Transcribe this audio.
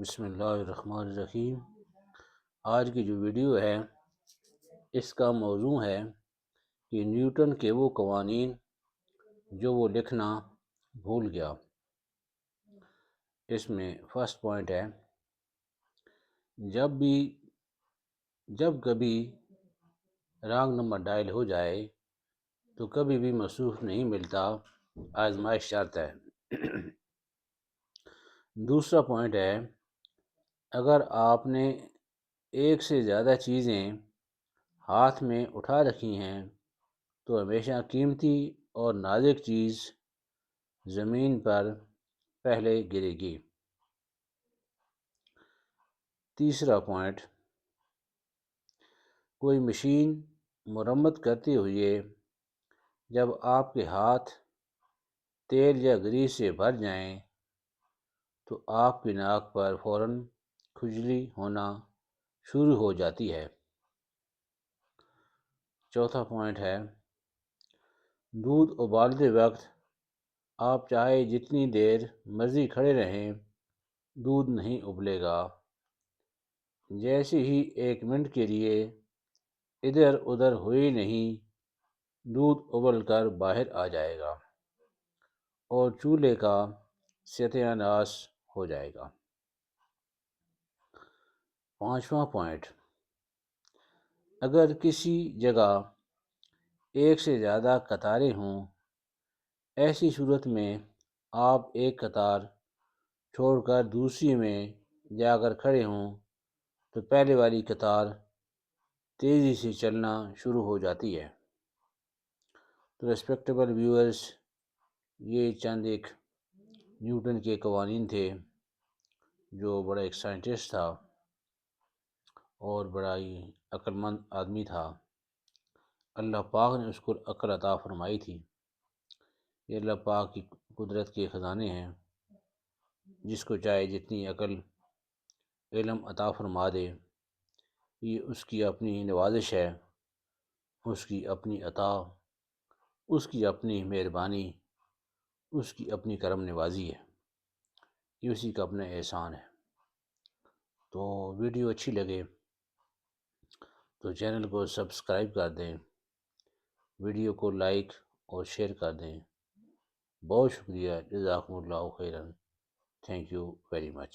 بسم اللہ الرحمن الرحیم۔ آج کی جو ویڈیو ہے اس کا موضوع ہے کہ نیوٹن کے وہ قوانین جو وہ لکھنا بھول گیا۔ اس میں فرسٹ پوائنٹ ہے، جب کبھی رانگ نمبر ڈائل ہو جائے تو کبھی بھی موصوف نہیں ملتا، آزمائش شرط ہے۔ دوسرا پوائنٹ ہے، اگر آپ نے ایک سے زیادہ چیزیں ہاتھ میں اٹھا رکھی ہیں تو ہمیشہ قیمتی اور نازک چیز زمین پر پہلے گرے گی۔ تیسرا پوائنٹ، کوئی مشین مرمت کرتے ہوئے جب آپ کے ہاتھ تیل یا گریس سے بھر جائیں تو آپ کی ناک پر فوراً کھجلی ہونا شروع ہو جاتی ہے۔ چوتھا پوائنٹ ہے، دودھ ابالتے وقت آپ چاہے جتنی دیر مرضی کھڑے رہیں، دودھ نہیں ابلے گا۔ جیسے ہی 1 منٹ کے لیے ادھر ادھر ہوئی نہیں، دودھ ابل کر باہر آ جائے گا اور چولہے کا ستیہ ناش ہو جائے گا۔ پانچواں پوائنٹ، اگر کسی جگہ ایک سے زیادہ قطاریں ہوں، ایسی صورت میں آپ ایک قطار چھوڑ کر دوسری میں جا کر کھڑے ہوں تو پہلے والی قطار تیزی سے چلنا شروع ہو جاتی ہے۔ تو ریسپیکٹیبل ویورز، یہ چند ایک نیوٹن کے قوانین تھے، جو بڑا ایک سائنٹسٹ تھا اور بڑا ہی عقل مند آدمی تھا۔ اللہ پاک نے اس کو عقل عطا فرمائی تھی۔ یہ اللہ پاک کی قدرت کے خزانے ہیں، جس کو چاہے جتنی عقل علم عطا فرما دے، یہ اس کی اپنی نوازش ہے، اس کی اپنی عطا، اس کی اپنی مہربانی، اس کی اپنی کرم نوازی ہے، یہ اسی کا اپنا احسان ہے۔ تو ویڈیو اچھی لگے تو چینل کو سبسکرائب کر دیں، ویڈیو کو لائک اور شیئر کر دیں۔ بہت شکریہ، جزاکم اللہ خیرا، تھینک یو ویری مچ۔